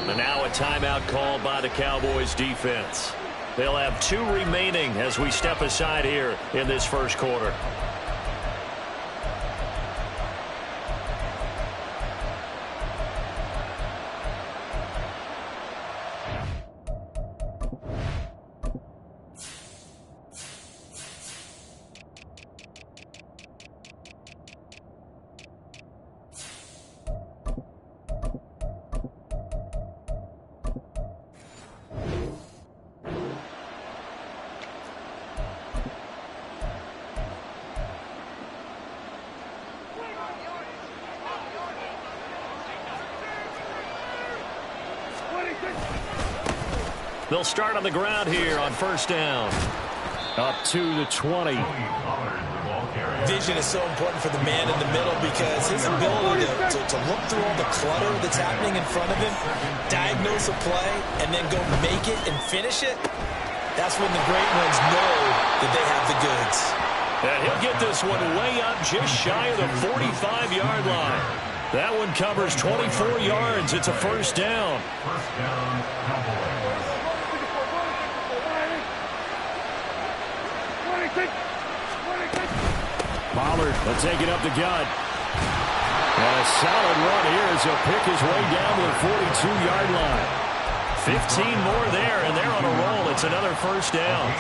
And now a timeout called by the Cowboys defense. They'll have 2 remaining as we step aside here in this first quarter. They'll start on the ground here on first down. Up to the 20. Vision is so important for the man in the middle because his ability to look through all the clutter that's happening in front of him, diagnose a play, and then go make it and finish it, that's when the great ones know that they have the goods. And he'll get this one way up just shy of the 45-yard line. That one covers 24 yards. It's a first down. Pollard will take it up the gut. And a solid run here as he'll pick his way down to the 42-yard line. 15 more there, and they're on a roll. It's another first down.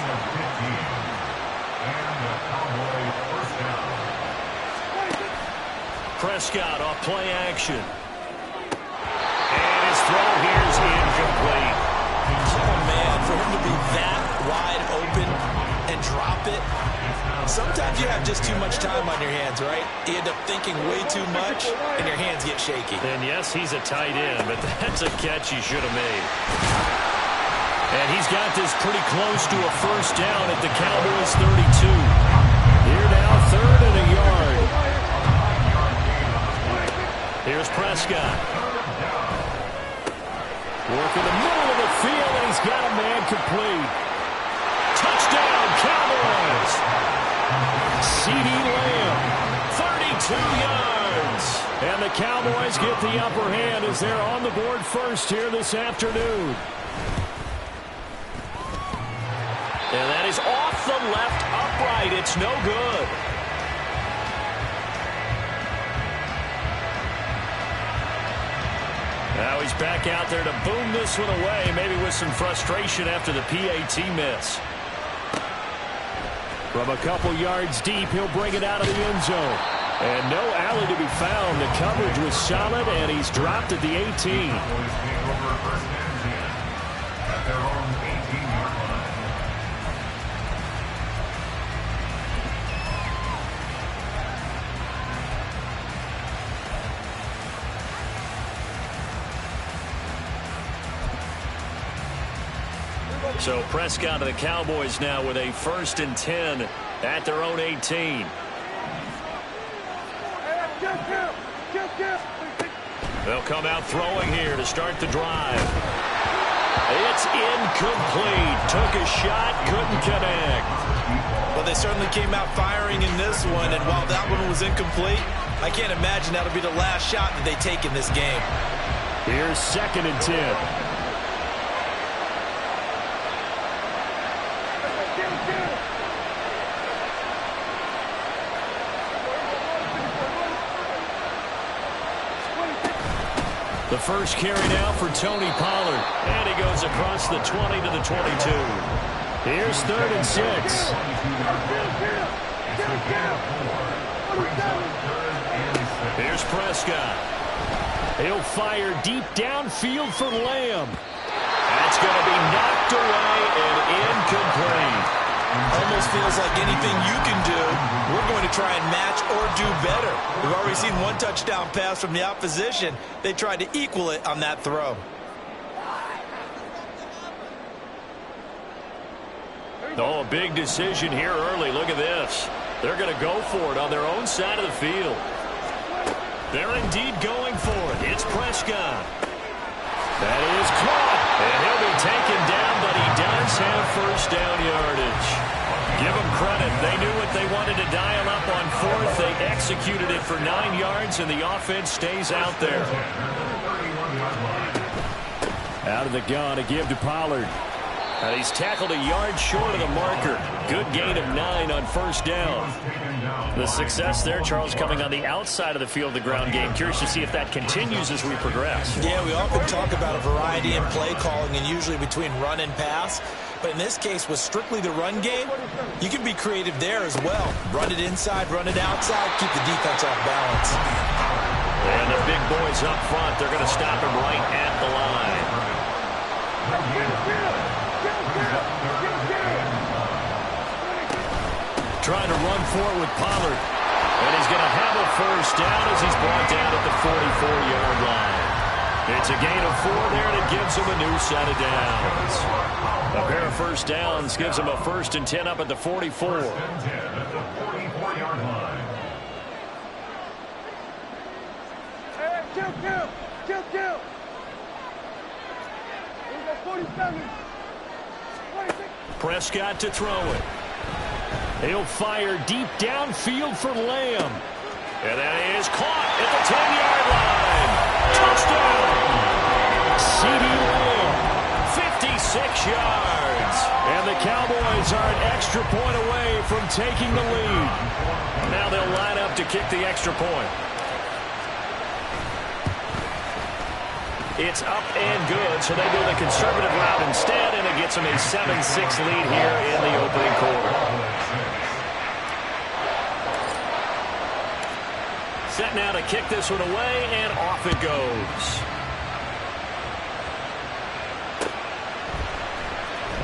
Prescott off play action. And his throw here is incomplete. Oh, man, for him to be that wide open and drop it. Sometimes you have just too much time on your hands, right? You end up thinking way too much, and your hands get shaky. And yes, he's a tight end, but that's a catch he should have made. And he's got this pretty close to a first down at the Cowboys' 32. Here now, 3rd and a yard. Here's Prescott. Working the middle of the field, and he's got a man complete. Touchdown, Cowboys! CeeDee Lamb, 32 yards. And the Cowboys get the upper hand as they're on the board first here this afternoon. And that is off the left upright. It's no good. Now he's back out there to boom this one away, maybe with some frustration after the PAT miss. From a couple yards deep, he'll bring it out of the end zone. And no alley to be found. The coverage was solid, and he's dropped at the 18. So Prescott of the Cowboys now with a 1st and 10 at their own 18. They'll come out throwing here to start the drive. It's incomplete. Took a shot, couldn't connect. Well, they certainly came out firing in this one, and while that one was incomplete, I can't imagine that'll be the last shot that they take in this game. Here's 2nd and 10. The first carry now for Tony Pollard. And he goes across the 20 to the 22. Here's 3rd and 6. Here's Prescott. He'll fire deep downfield for Lamb. That's going to be knocked away and incomplete. Almost feels like anything you can do, we're going to try and match or do better. We've already seen one touchdown pass from the opposition. They tried to equal it on that throw. Oh, a big decision here early. Look at this. They're going to go for it on their own side of the field. They're indeed going for it. It's Prescott. That is caught. And he'll be taken down, but he does have first down yardage. Give them credit. They knew what they wanted to dial up on 4th. They executed it for 9 yards, and the offense stays out there. Out of the gun, a give to Pollard. And he's tackled a yard short of the marker. Good gain of 9 on first down. The success there, Charles, coming on the outside of the field, the ground game. Curious to see if that continues as we progress. Yeah, we often talk about a variety in play calling and usually between run and pass. But in this case, with strictly the run game, you can be creative there as well. Run it inside, run it outside, keep the defense off balance. And the big boys up front, they're going to stop him right at the line. Trying to run for it with Pollard. And he's going to have a first down as he's brought down at the 44-yard line. It's a gain of 4 there that gives him a new set of downs. A pair of first downs gives him a 1st and 10 up at the 44. 1st and 10 at the 44-yard line. Kill. He's at 47. 26. Prescott to throw it. He'll fire deep downfield for Lamb. And that is caught at the 10-yard line. Touchdown! C.D. Lamb, 56 yards. And the Cowboys are an extra point away from taking the lead. Now they'll line up to kick the extra point. It's up and good, so they go the conservative route instead, and it gets them a 7-6 lead here in the opening quarter. Set now to kick this one away, and off it goes.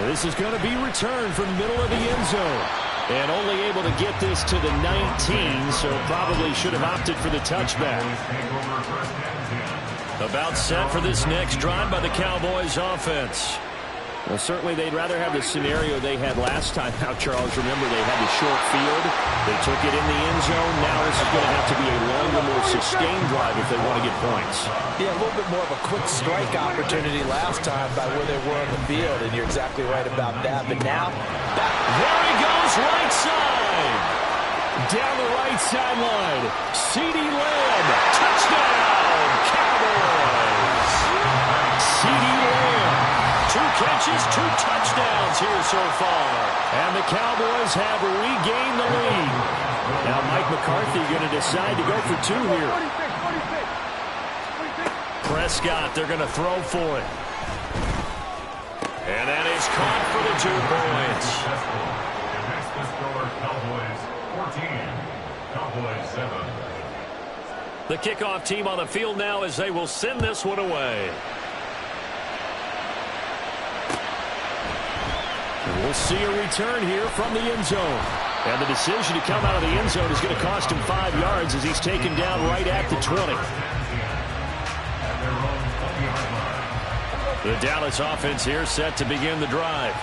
This is going to be returned from middle of the end zone. And only able to get this to the 19, so probably should have opted for the touchback. About set for this next drive by the Cowboys offense. Well, certainly they'd rather have the scenario they had last time out, Charles. Remember, they had the short field. They took it in the end zone. Now this is going to have to be a longer, more sustained drive if they want to get points. Yeah, a little bit more of a quick strike opportunity last time by where they were on the field, and you're exactly right about that. But now, there he goes, right side. Down the right sideline. C.D. Lamb, touchdown, Cowboys. C.D. Lamb. 2 catches, 2 touchdowns here so far. And the Cowboys have regained the lead. Now Mike McCarthy going to decide to go for 2 here. 46. Prescott, they're going to throw for it. And that is caught for the 2 points. The kickoff team on the field now as they will send this one away. We'll see a return here from the end zone. And the decision to come out of the end zone is going to cost him 5 yards as he's taken down right at the 20. The Dallas offense here set to begin the drive.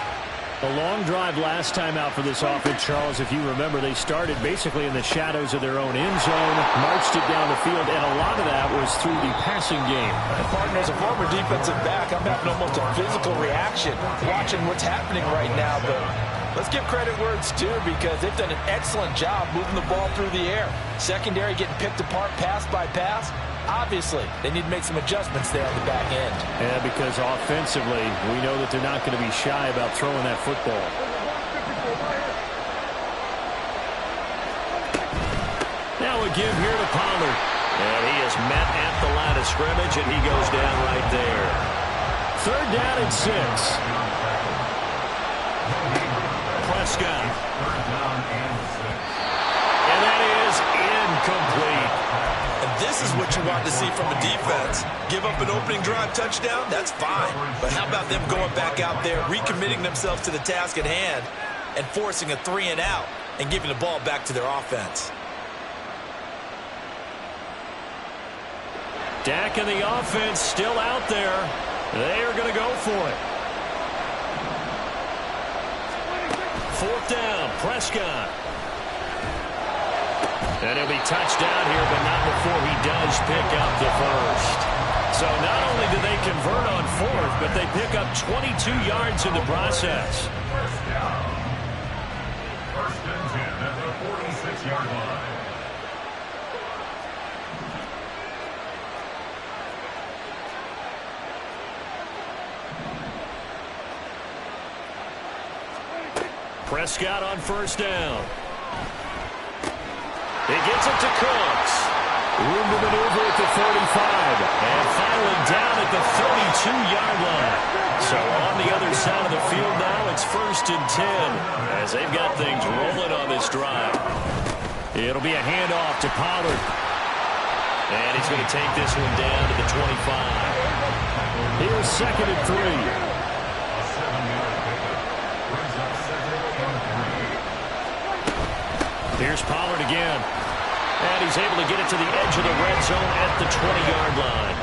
A long drive last time out for this offense, Charles. If you remember, they started basically in the shadows of their own end zone, marched it down the field, and a lot of that was through the passing game. partner, as a former defensive back, I'm having almost a physical reaction watching what's happening right now. But let's give credit where it's due, because they've done an excellent job moving the ball through the air. Secondary getting picked apart pass by pass. Obviously, they need to make some adjustments there on the back end. Yeah, because offensively, we know that they're not going to be shy about throwing that football. Now a give here to Pollard. And he is met at the line of scrimmage, and he goes down right there. 3rd down and 6. Prescott. And that is incomplete. And this is what you want to see from a defense. Give up an opening drive touchdown, that's fine. But how about them going back out there, recommitting themselves to the task at hand, and forcing a 3 and out, and giving the ball back to their offense. Dak and the offense still out there. They are going to go for it. 4th down, Prescott. And he'll be touched down here, but not before he does pick up the first. So not only do they convert on 4th, but they pick up 22 yards in the process. 1st down. 1st and 10 at the 46-yard line. Prescott on first down. He gets it to Cooks. Room to maneuver at the 35. And finally down at the 32-yard line. So on the other side of the field now, it's 1st and 10 as they've got things rolling on this drive. It'll be a handoff to Pollard. And he's going to take this one down to the 25. Here's 2nd and 3. Here's Pollard again. And he's able to get it to the edge of the red zone at the 20-yard line.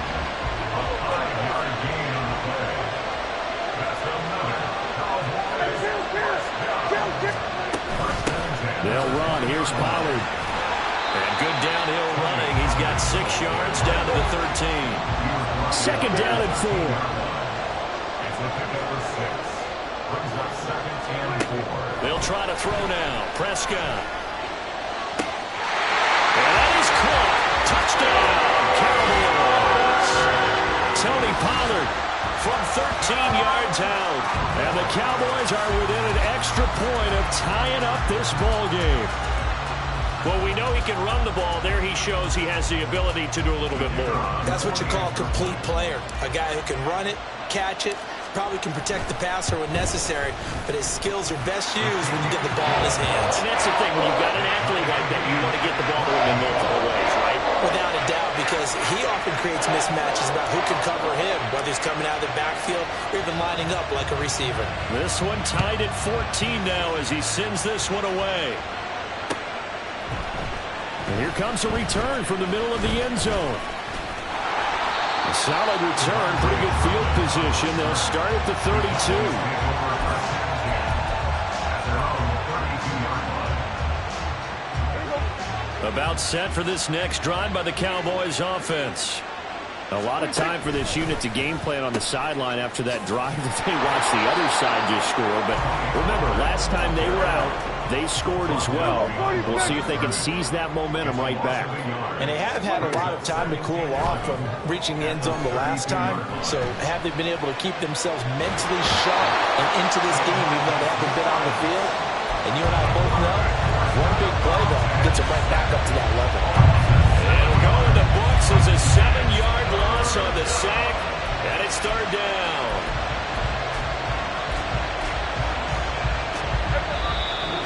They'll run. Here's Pollard. And good downhill running. He's got 6 yards down to the 13. 2nd down and 4. They'll try to throw now. Prescott. And that is caught. Touchdown, Cowboys. Tony Pollard from 13 yards out. And the Cowboys are within an extra point of tying up this ball game. Well, we know he can run the ball. There he shows he has the ability to do a little bit more. That's what you call a complete player. A guy who can run it, catch it, probably can protect the passer when necessary, but his skills are best used when you get the ball in his hands. And that's the thing. When you've got an athlete like that, you want to get the ball to him in multiple ways, right? Without a doubt, because he often creates mismatches about who can cover him, whether he's coming out of the backfield or even lining up like a receiver. This one tied at 14 now as he sends this one away. And here comes a return from the middle of the end zone. A solid return, pretty good field position. They'll start at the 32. About set for this next drive by the Cowboys offense. A lot of time for this unit to game plan on the sideline after that drive that they watched the other side just score. But remember, last time they were out, they scored as well. We'll see if they can seize that momentum right back. And they have had a lot of time to cool off from reaching the end zone the last time. So have they been able to keep themselves mentally sharp and into this game even though they haven't been on the field? And you and I both know, one big play, though, gets them right back up to that level. It'll go in the books as a 7-yard loss on the sack, and it's 3rd down.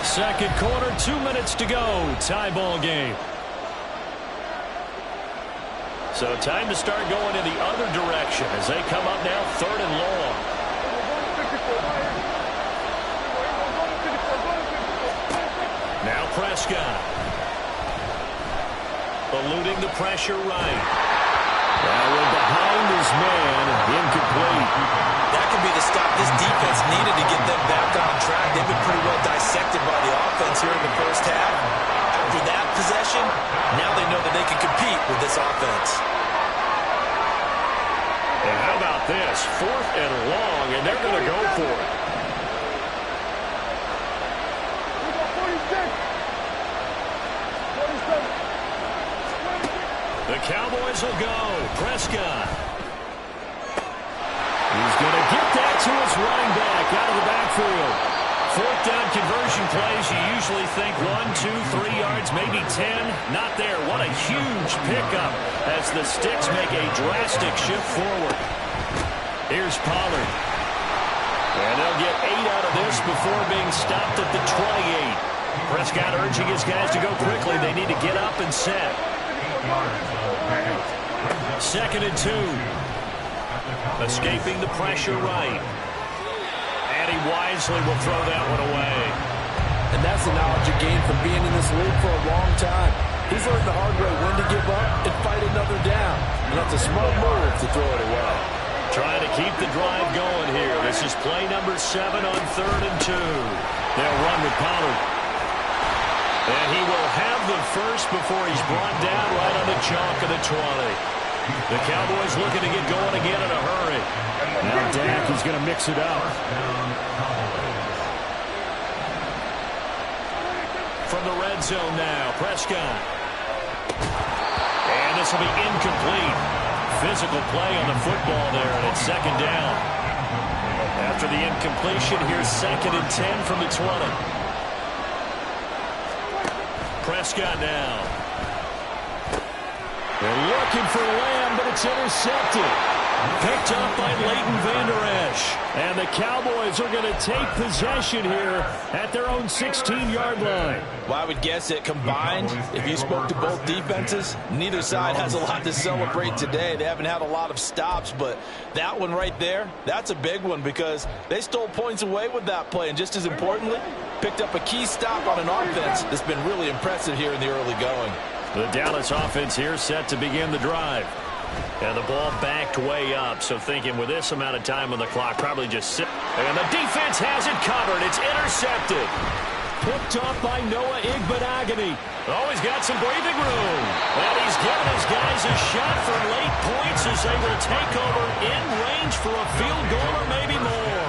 Second quarter, 2 minutes to go. Tie ball game. So time to start going in the other direction as they come up now 3rd and long. Now Prescott. Eluding the pressure right. Now we're behind his man. Incomplete. That could be the stop this defense needed to get them back on track. They've been pretty well dissected by the offense here in the first half. After that possession, now they know that they can compete with this offense. And how about this? 4th and long, and they're going to go for it. The Cowboys will go. Prescott. He's going to get that to his running back out of the backfield. 4th down conversion plays, you usually think 1, 2, 3 yards, maybe 10. Not there. What a huge pickup as the Sticks make a drastic shift forward. Here's Pollard. And they'll get 8 out of this before being stopped at the 28. Prescott urging his guys to go quickly. They need to get up and set. 2nd and 2. Escaping the pressure right. And he wisely will throw that one away. And that's the knowledge you gain from being in this league for a long time. He's learned the hard way when to give up and fight another down. And that's a smart move to throw it away. Trying to keep the drive going here. This is play number 7 on 3rd and 2. They'll run with Pollard. And he will have the first before he's brought down right on the chalk of the 20. The Cowboys looking to get going again in a hurry. Now Dak is going to mix it up. From the red zone now, Prescott. And this will be incomplete. Physical play on the football there, and it's 2nd down. At After the incompletion, here's 2nd and 10 from the 20. Prescott now. They're looking for Lamb, but it's intercepted. Picked up by Leighton Vander Esch. And the Cowboys are going to take possession here at their own 16-yard line. Well, I would guess it combined, if you spoke to both defenses, neither side has a lot to celebrate today. They haven't had a lot of stops, but that one right there, that's a big one because they stole points away with that play. And just as importantly, picked up a key stop on an offense that's been really impressive here in the early going. The Dallas offense here set to begin the drive. And the ball backed way up, so thinking with this amount of time on the clock, probably just sit. And the defense has it covered. It's intercepted. Picked up by Noah Igbenogany. Oh, he's got some breathing room. And he's giving his guys a shot for late points as they will take over in range for a field goal or maybe more.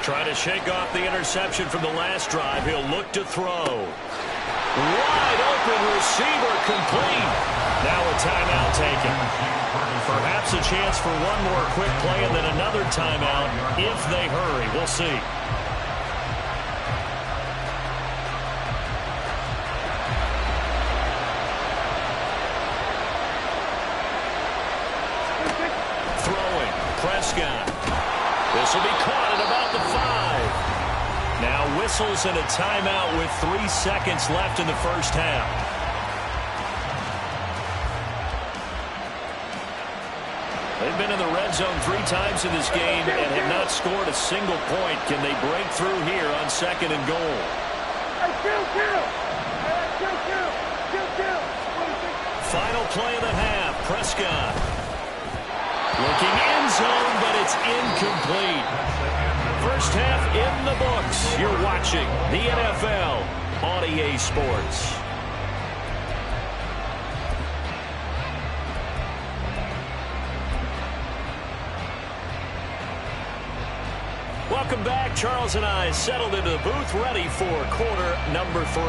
Trying to shake off the interception from the last drive. He'll look to throw. Wide open receiver complete. Now a timeout taken. Perhaps a chance for one more quick play and then another timeout if they hurry. We'll see. Throwing. Prescott. This will be caught at about the 5. Now whistles and a timeout with 3 seconds left in the first half. They've been in the red zone 3 times in this game and have not scored a single point. Can they break through here on 2nd and goal? Final play of the half. Prescott. Looking end zone, but it's incomplete. First half in the books. You're watching the NFL on EA Sports. Welcome back. Charles and I settled into the booth, ready for quarter number 3.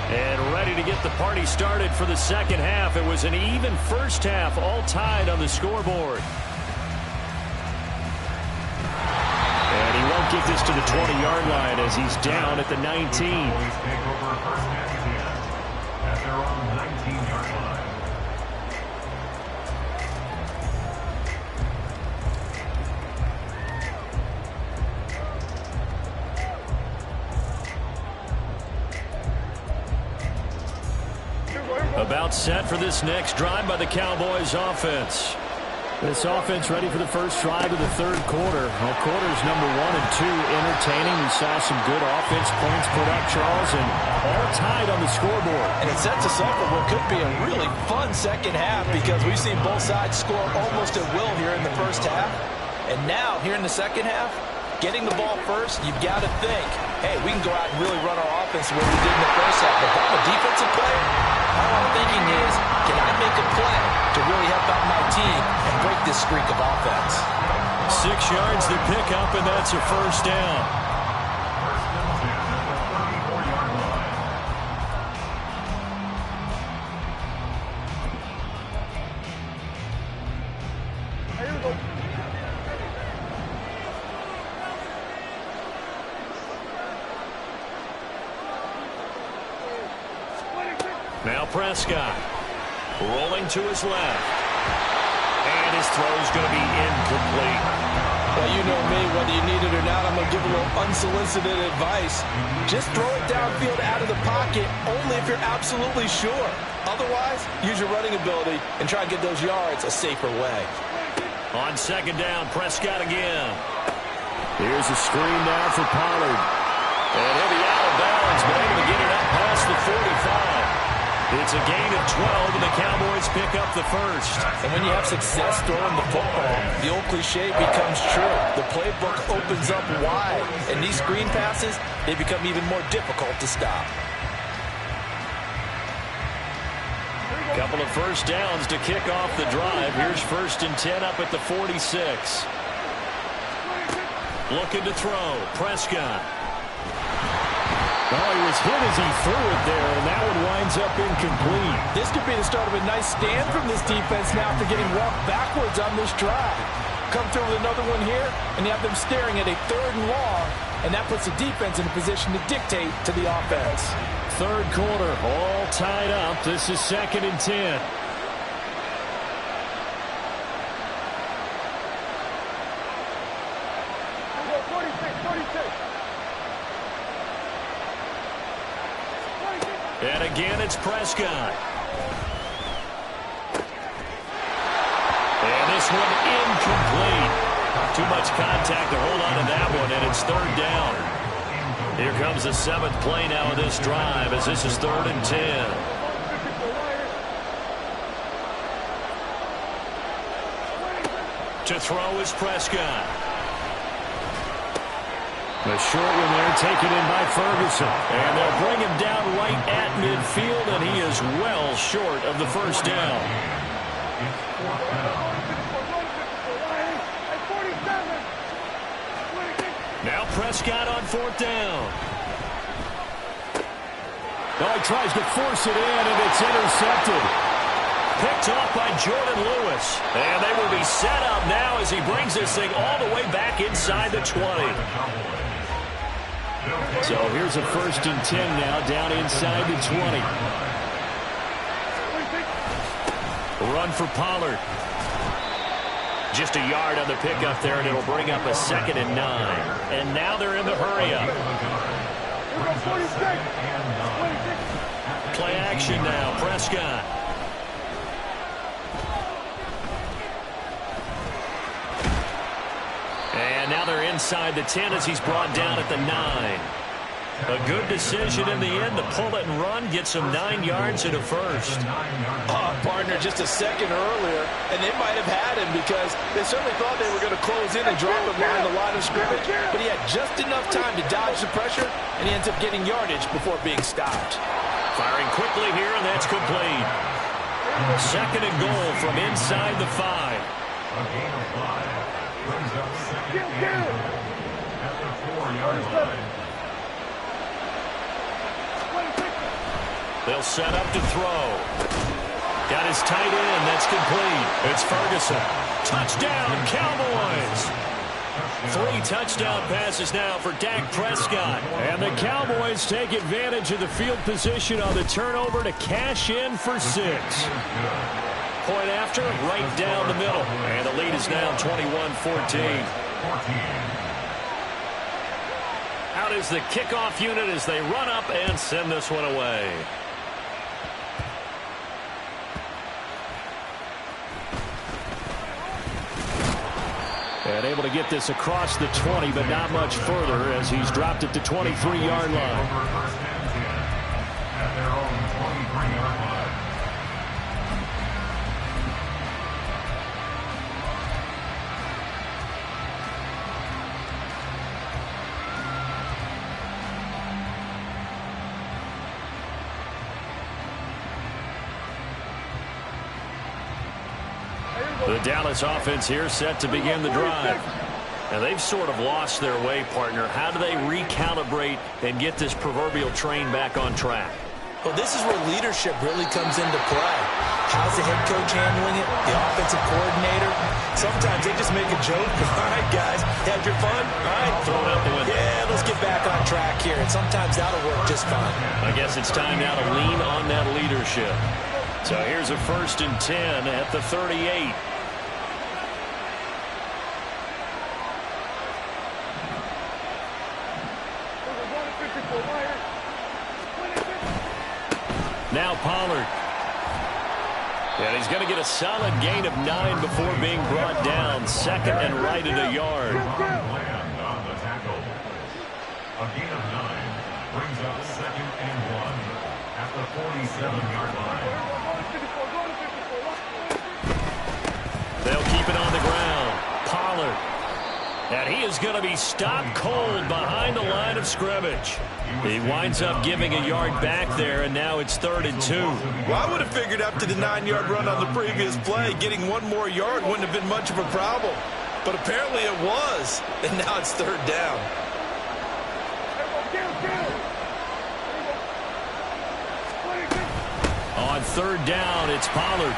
And ready to get the party started for the second half. It was an even first half, all tied on the scoreboard. And he won't get this to the 20-yard line as he's down at the 19. At their own 19-yard line. About set for this next drive by the Cowboys offense. This offense ready for the first drive of the third quarter. Well, quarters number 1 and 2 entertaining. We saw some good offense points put up, Charles, and all tied on the scoreboard. And it sets us up for what could be a really fun second half because we've seen both sides score almost at will here in the first half. And now, here in the second half, getting the ball first, you've got to think, hey, we can go out and really run our offense the way we did in the first half. But if I'm a defensive player, all I'm thinking is, can I make a play to really help out my team and break this streak of offense? 6 yards to pick up, and that's a first down. First and 10 at the 34-yard line. Here we go. Now Prescott rolling to his left. And his throw's going to be incomplete. Well, you know me, whether you need it or not, I'm going to give a little unsolicited advice. Just throw it downfield out of the pocket only if you're absolutely sure. Otherwise, use your running ability and try and get those yards a safer way. On second down, Prescott again. Here's a screen now for Pollard. And he'll be out of bounds, but able to get it up past the 45. It's a gain of 12, and the Cowboys pick up the first. And when you have success throwing the football, the old cliche becomes true. The playbook opens up wide, and these screen passes, they become even more difficult to stop. Couple of first downs to kick off the drive. Here's 1st and 10 up at the 46. Looking to throw. Prescott. Oh, he was hit as he threw it there, and that one winds up incomplete. This could be the start of a nice stand from this defense now after getting walked backwards on this drive. Come through with another one here, and you have them staring at a 3rd and long, and that puts the defense in a position to dictate to the offense. Third quarter, all tied up. This is 2nd and 10. And again, it's Prescott. And this one incomplete. Too much contact to hold on to that one, and it's 3rd down. Here comes the 7th play now of this drive as this is 3rd and 10. To throw is Prescott. The short one there taken in by Ferguson. And they'll bring him down right at midfield, and he is well short of the 1st down. Now Prescott on 4th down. Oh, he tries to force it in, and it's intercepted. Picked off by Jordan Lewis. And they will be set up now as he brings this thing all the way back inside the 20. So here's a 1st and 10 now down inside the 20. Run for Pollard. Just a yard on the pickup there, and it'll bring up a 2nd and 9. And now they're in the hurry-up. Play action now, Prescott. And now they're inside the 10 as he's brought down at the 9. A good decision in the end to pull it and run, get some 9 yards and a 1st. Oh, partner, just a second earlier, and they might have had him because they certainly thought they were going to close in and drop him behind the line of scrimmage, but he had just enough time to dodge the pressure, and he ends up getting yardage before being stopped. Firing quickly here, and that's complete. 2nd and goal from inside the 5. A gain of 5 brings up 2nd and goal at the 4-yard line. They'll set up to throw. Got his tight end. That's complete. It's Ferguson. Touchdown, Cowboys. 3 touchdown passes now for Dak Prescott. And the Cowboys take advantage of the field position on the turnover to cash in for 6. Point after, right down the middle. And the lead is now 21-14. Out is the kickoff unit as they run up and send this one away. And able to get this across the 20, but not much further as he's dropped it to 23-yard line. At their own 23-yard line. The Dallas offense here set to begin the drive. And they've sort of lost their way, partner. How do they recalibrate and get this proverbial train back on track? Well, this is where leadership really comes into play. How's the head coach handling it? The offensive coordinator? Sometimes they just make a joke. All right, guys, had your fun? All right. Throw it out the window. Yeah, let's get back on track here. And sometimes that'll work just fine. I guess it's time now to lean on that leadership. So here's a 1st and 10 at the 38. Now Pollard. And he's going to get a solid gain of 9 before being brought down. 2nd and right at a yard. Land on the tackle. A gain of 9 brings up 2nd and 1 at the 47-yard line. They'll keep it on the ground. Pollard. And he is going to be stopped cold behind the line of scrimmage. He winds up giving a yard back there, and now it's 3rd and 2. Well, I would have figured after the 9-yard run on the previous play, getting 1 more yard wouldn't have been much of a problem. But apparently it was, and now it's 3rd down. third down, it's Pollard.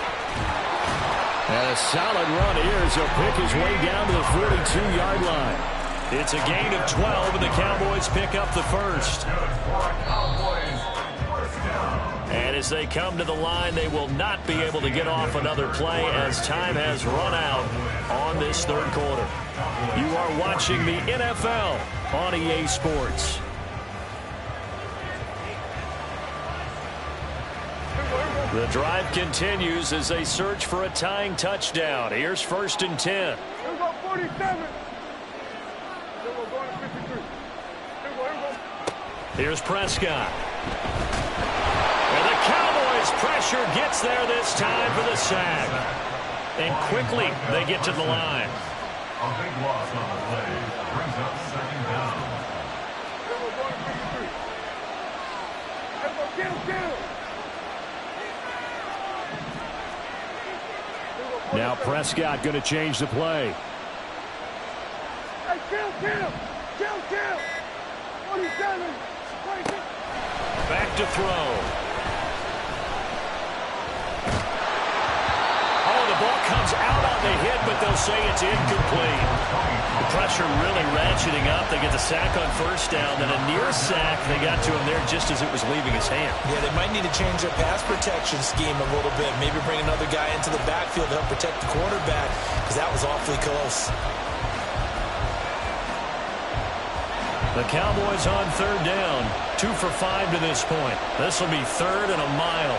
And a solid run here as he'll pick his way down to the 42-yard line. It's a gain of 12, and the Cowboys pick up the first. And as they come to the line, they will not be able to get off another play as time has run out on this third quarter. You are watching the NFL on EA Sports. The drive continues as they search for a tying touchdown. Here's 1st and 10. Here we go, 47. Here we go, going to 53. Here we go. Here's Prescott. And the Cowboys' pressure gets there this time for the sack. And quickly they get to the line. A big loss on the play. Brings up 2nd down. Here we go, going to 53. Here we go, kill. Now Prescott going to change the play. Hey, kill. 47. Back to throw. Oh, the ball comes out on the hit, but they'll say it's incomplete. The pressure really ratcheting up. They get the sack on 1st down, then a near sack. They got to him there just as it was leaving his hand. Yeah, they might need to change their pass protection scheme a little bit. Maybe bring another guy into the backfield to help protect the quarterback, because that was awfully close. The Cowboys on 3rd down. 2 for 5 to this point. This will be 3rd and a mile.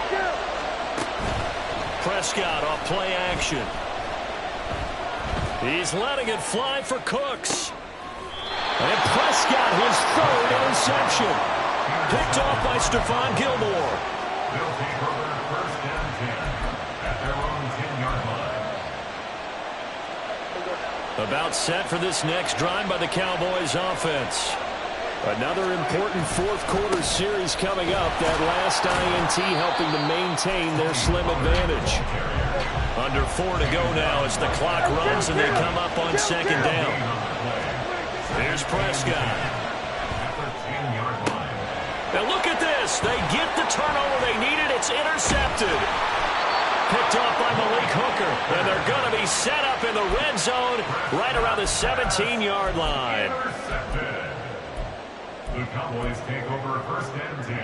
Kill. Prescott off play action. He's letting it fly for Cooks. And Prescott, his 3rd interception. Picked off by Stephon Gilmore. They'll take over 1st and 10 at their own 10-yard line. About set for this next drive by the Cowboys offense. Another important 4th quarter series coming up. That last INT helping to maintain their slim advantage. Under 4 to go now as the clock runs and they come up on 2nd down. Here's Prescott. Now look at this. They get the turnover they needed. It's intercepted. Picked off by Malik Hooker. And they're going to be set up in the red zone right around the 17-yard line. The Cowboys take over 1st and 10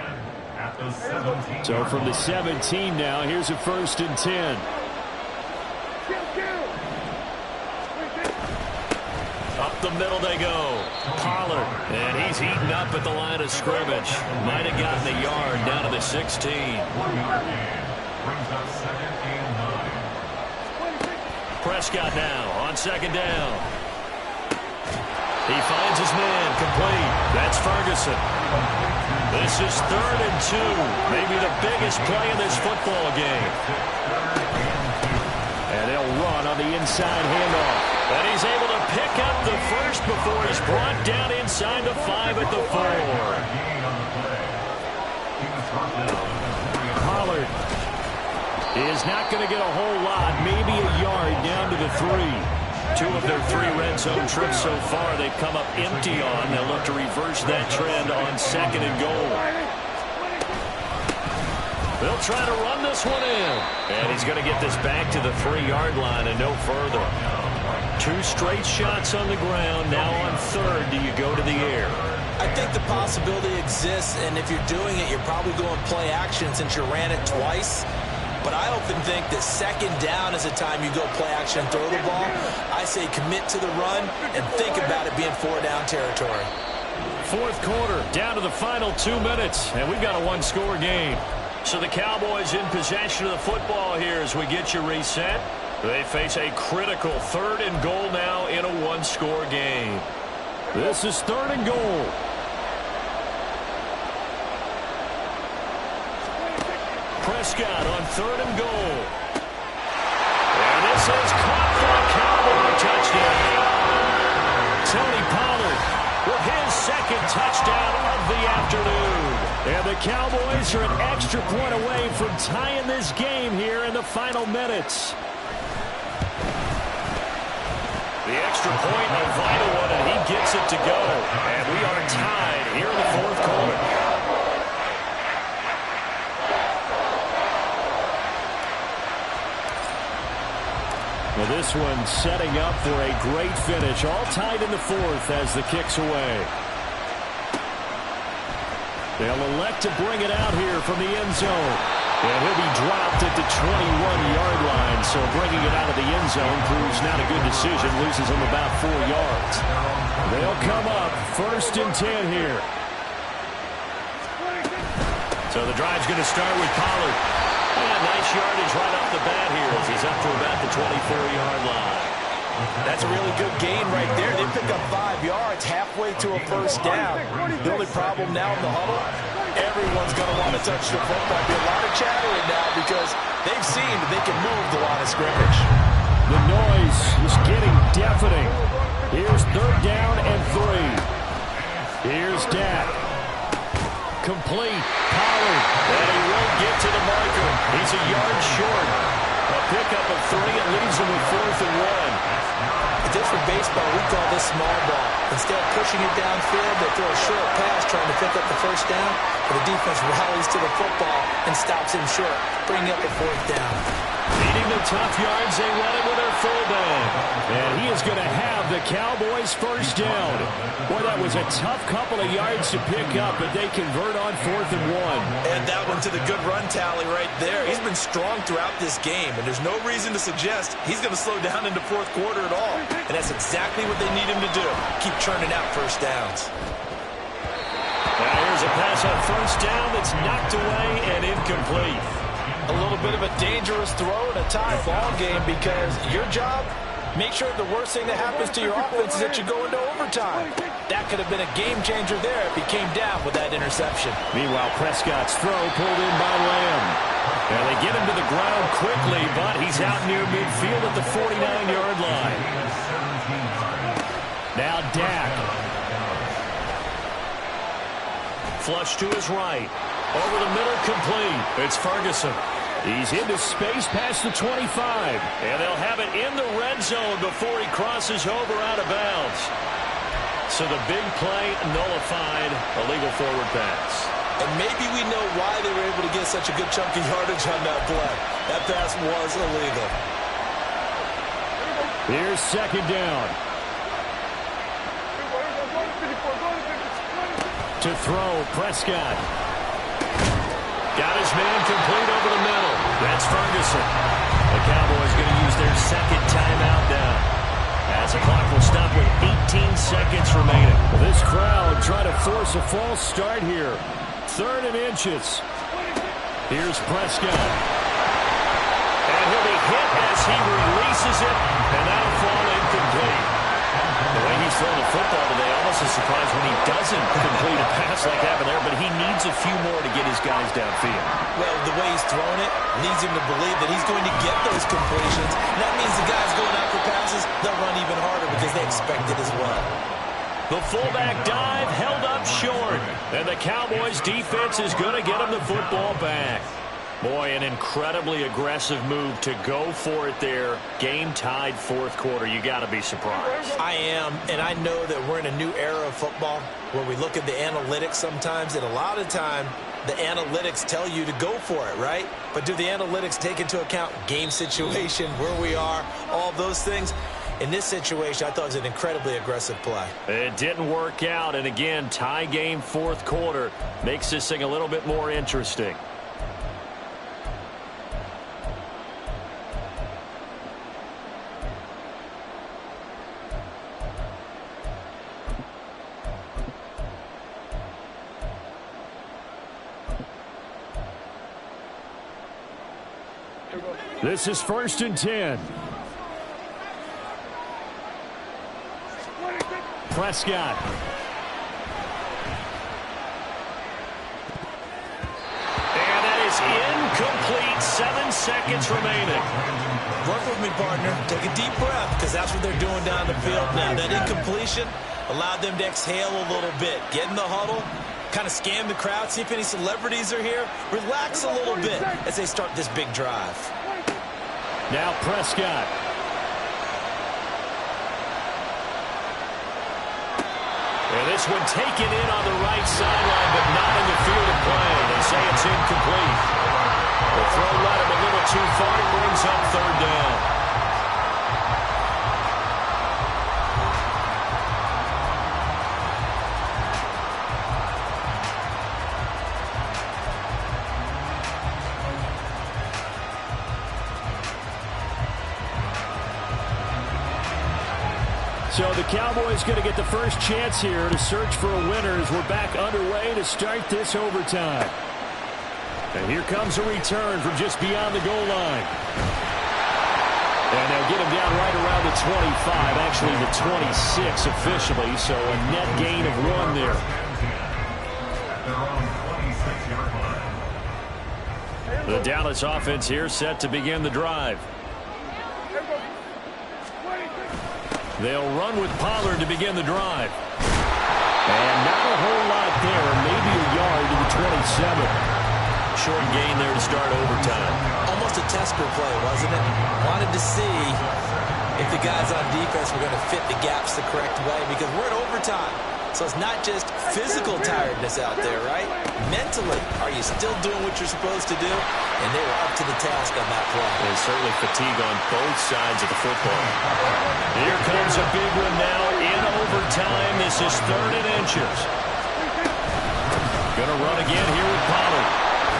at the 17. So from the 17 now, here's a 1st and 10. Up the middle they go. Pollard. And he's eaten up at the line of scrimmage. Might have gotten a yard down to the 16. 1-yard gain. Brings up 2nd and 9. Prescott now on 2nd down. He finds his man complete. That's Ferguson. This is 3rd and 2. Maybe the biggest play in this football game. And they'll run on the inside handoff. And he's able to pick up the first before he's brought down inside the 5 at the 4. Pollard is not going to get a whole lot. Maybe a yard down to the 3. 2 of their 3 red zone trips so far they've come up empty on. They'll look to reverse that trend on 2nd and goal. They'll try to run this one in. And he's going to get this back to the 3-yard line and no further. 2 straight shots on the ground. Now on 3rd, do you go to the air? I think the possibility exists, and if you're doing it, you're probably going play action since you ran it twice. But I often think that 2nd down is the time you go play action and throw the ball. I say commit to the run and think about it being 4-down territory. 4th quarter, down to the final 2 minutes, and we've got a 1-score game. So the Cowboys in possession of the football here as we get you reset. They face a critical 3rd and goal now in a 1-score game. This is 3rd and goal. Prescott on 3rd and goal. And this is caught for a Cowboy touchdown. Tony Pollard with his 2nd touchdown of the afternoon. And the Cowboys are an extra point away from tying this game here in the final minutes. The extra point, a vital one, and he gets it to go. And we are tied here in the 4th quarter. Well, this one setting up for a great finish. All tied in the fourth as the kick's away. They'll elect to bring it out here from the end zone. And he'll be dropped at the 21-yard line. So bringing it out of the end zone proves not a good decision. Loses him about 4 yards. They'll come up 1st and 10 here. So the drive's going to start with Pollard. Yeah, nice yardage right off the bat here as he's up to about the 24-yard line. That's a really good gain right there. They pick up 5 yards halfway to a first down. The only problem now in the huddle, everyone's going to want to touch the football. Be a lot of chattering now because they've seen that they can move the line of scrimmage. The noise is getting deafening. Here's 3rd down and 3. Here's Dak. Complete. Pollard. And he won't get to the marker. He's a yard short. A pickup of 3 and leaves him with 4th and 1. Just for baseball, we call this small ball. Instead of pushing it downfield, they throw a short pass trying to pick up the first down, but the defense rallies to the football and stops him short, bringing up the 4th down. Needing the tough yards, they run it with their fullback. And he is going to have the Cowboys' first down. Boy, that was a tough couple of yards to pick up, but they convert on 4th and 1. And that one to the good run tally right there. He's been strong throughout this game, and there's no reason to suggest he's going to slow down in the 4th quarter at all. And that's exactly what they need him to do. Keep churning out first downs. Now here's a pass on 1st down that's knocked away and incomplete. A little bit of a dangerous throw in a tie ball game because your job, make sure the worst thing that happens to your offense is that you go into overtime. That could have been a game changer there if he came down with that interception. Meanwhile, Prescott's throw pulled in by Lamb. And they get him to the ground quickly, but he's out near midfield at the 49-yard line. Now Dak. Flush to his right. Over the middle, complete. It's Ferguson. He's into space past the 25. And they'll have it in the red zone before he crosses over out of bounds. So the big play nullified, a legal forward pass. And maybe we know why they were able to get such a good chunk of yardage on that play. That pass was illegal. Here's 2nd down. To throw, Prescott. Got his man complete over the middle. That's Ferguson. The Cowboys going to use their 2nd timeout now. As the clock will stop with 18 seconds remaining. Well, this crowd trying to force a false start here. 3rd and inches. Here's Prescott. And he'll be hit as he releases it, and that'll fall incomplete. The way he's throwing the football today, almost a surprise when he doesn't complete a pass like that there, but he needs a few more to get his guys downfield. Well, the way he's throwing it leads him to believe that he's going to get those completions. And that means the guys going out for passes, they'll run even harder because they expect it as well. The fullback dive held up short, and the Cowboys defense is going to get him the football back. Boy, an incredibly aggressive move to go for it there. Game tied 4th quarter. You got to be surprised. I am, and I know that we're in a new era of football where we look at the analytics sometimes, and a lot of time the analytics tell you to go for it, right? But do the analytics take into account game situation, where we are, all those things? In this situation, I thought it was an incredibly aggressive play. It didn't work out, and again, tie game 4th quarter makes this thing a little bit more interesting. This is 1st and 10. Prescott. And that is incomplete. 7 seconds remaining. Work with me, partner. Take a deep breath because that's what they're doing down the field now. That incompletion allowed them to exhale a little bit. Get in the huddle. Kind of scan the crowd. See if any celebrities are here. Relax a little bit as they start this big drive. Now Prescott. And this one taken in on the right sideline, but not in the field of play. They say it's incomplete. The throw led him a little too far. Brings up 3rd down. So the Cowboys going to get the first chance here to search for a winner as we're back underway to start this overtime. And here comes a return from just beyond the goal line. And they'll get him down right around the 25, actually the 26 officially, so a net gain of 1 there. The Dallas offense here set to begin the drive. They'll run with Pollard to begin the drive. And not a whole lot there, maybe a yard to the 27. Short gain there to start overtime. Almost a tester play, wasn't it? Wanted to see if the guys on defense were going to fit the gaps the correct way, because we're in overtime. So it's not just physical tiredness out there, right? Mentally, are you still doing what you're supposed to do? And they were up to the task on that play. There's certainly fatigue on both sides of the football. Here comes a big one now in overtime. This is 3rd and inches. Going to run again here with Pollard.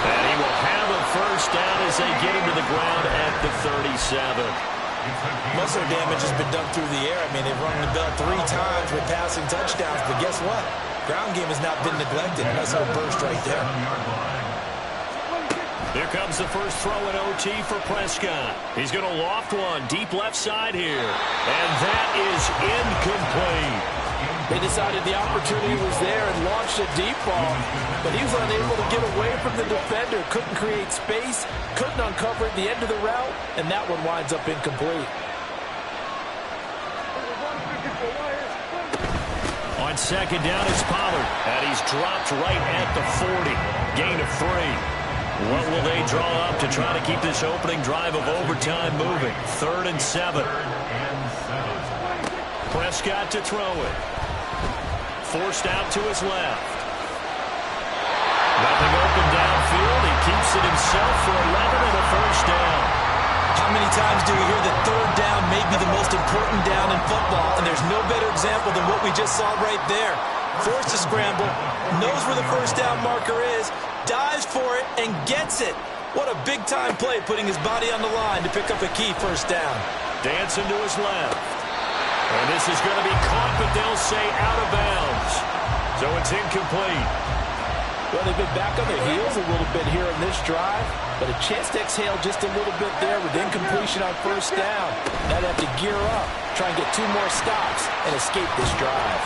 And he will have a first down as they get him to the ground at the 37. Most of their damage has been done through the air. I mean, they've rung the bell 3 times with passing touchdowns, but guess what? Ground game has not been neglected. Nice little burst right there. Here comes the first throw in OT for Prescott. He's going to loft one deep left side here. And that is incomplete. They decided the opportunity was there and launched a deep ball, but he was unable to get away from the defender, couldn't create space, couldn't uncover at the end of the route, and that one winds up incomplete. On second down, it's Pollard, and he's dropped right at the 40. Gain of 3. What will they draw up to try to keep this opening drive of overtime moving? 3rd and 7. Prescott to throw it. Forced out to his left. Nothing open downfield. He keeps it himself for 11 and a first down. How many times do we hear that 3rd down may be the most important down in football, and there's no better example than what we just saw right there. Forced to scramble, knows where the first down marker is, dives for it, and gets it. What a big-time play, putting his body on the line to pick up a key first down. Dancing to his left. And this is going to be caught, but they'll say out of bounds. So it's incomplete. Well, they've been back on their heels a little bit here in this drive, but a chance to exhale just a little bit there with incompletion on first down. Now they have to gear up, try and get 2 more stops, and escape this drive.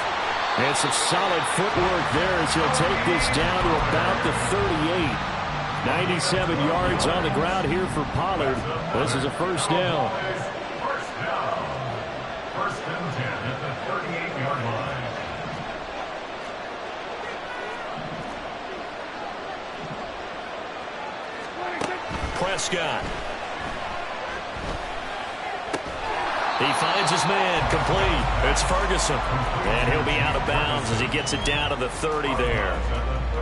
And some solid footwork there as he'll take this down to about the 38. 97 yards on the ground here for Pollard. This is a first down. Prescott. He finds his man, complete. It's Ferguson. And he'll be out of bounds as he gets it down to the 30 there.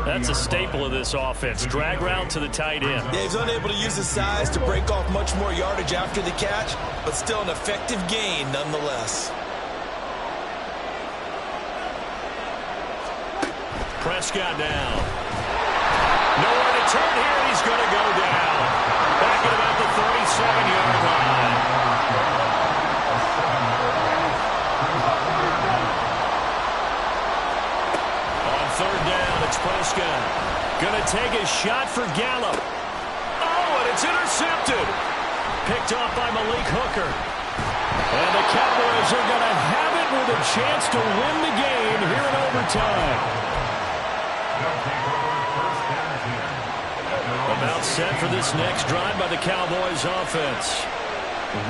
That's a staple of this offense. Drag route to the tight end. Yeah, he's unable to use his size to break off much more yardage after the catch, but still an effective gain nonetheless. Prescott down. Nowhere to turn here. He's going to go down. Back at about the 37-yard line. On 3rd down, it's Prescott. Going to take a shot for Gallup. Oh, and it's intercepted. Picked off by Malik Hooker. And the Cowboys are going to have it with a chance to win the game here in overtime. About set for this next drive by the Cowboys offense.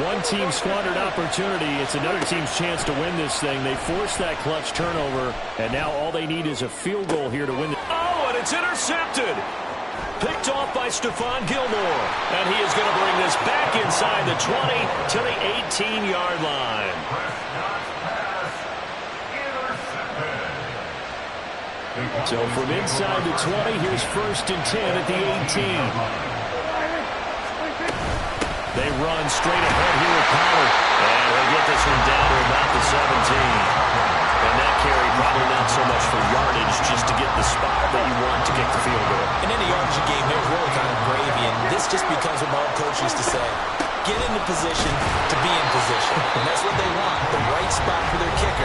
One team squandered opportunity. It's another team's chance to win this thing. They forced that clutch turnover, and now all they need is a field goal here to win. Oh, and it's intercepted. Picked off by Stephon Gilmore. And he is going to bring this back inside the 20 to the 18-yard line. So from inside the 20, here's 1st and 10 at the 18. They run straight ahead here with Pollard. And they get this one down to about the 17. And that carry probably not so much for yardage, just to get the spot that you want to kick the field goal. And any yardage game here is really kind of gravy, and this just becomes what my old coach used to say. Get into position to be in position. And that's what they want, the right spot for their kicker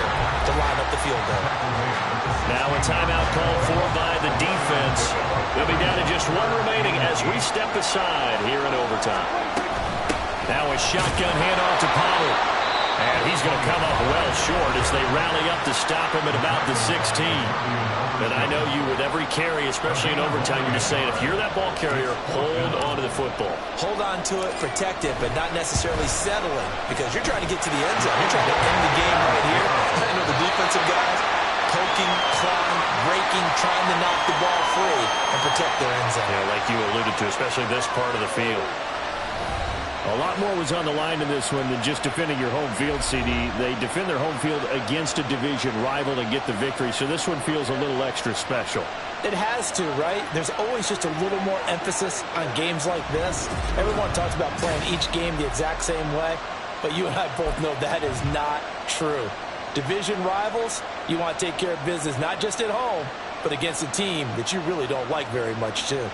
They'll be down to just one remaining as we step aside here in overtime. Now a shotgun handoff to Pollard. And he's going to come up well short as they rally up to stop him at about the 16. And I know you with every carry, especially in overtime, you're just saying if you're that ball carrier, hold on to the football. Hold on to it, protect it, but not necessarily settling because you're trying to get to the end zone. You're trying to end the game right here. I know the defensive guys poking, clawing, breaking, trying to knock the ball free and protect their end zone. Yeah, like you alluded to, especially this part of the field. A lot more was on the line in this one than just defending your home field, CD. They defend their home field against a division rival and get the victory, so this one feels a little extra special. It has to, right? There's always just a little more emphasis on games like this. Everyone talks about playing each game the exact same way, but you and I both know that is not true. Division rivals, you want to take care of business not just at home, but against a team that you really don't like very much, too.